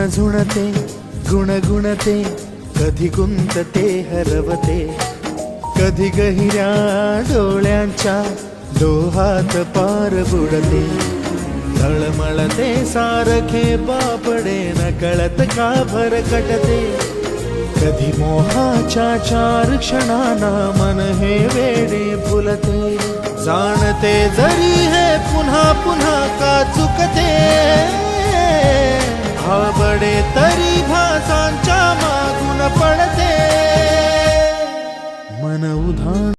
झुणझुणते गुणगुणते कधी गुंतते हरवते कधी गहिऱ्या डोळ्यांच्या डोहात पार बुडते तळमळते सारखे बापडे नकळत का भरकटते कधी मोहाच्या चार क्षणांना मन हे वेडे फुलते जाणते जरी हे पुन्हा पुन्हा का चुकते आवडे तरी भासांच्या मागून पडते मन उधाण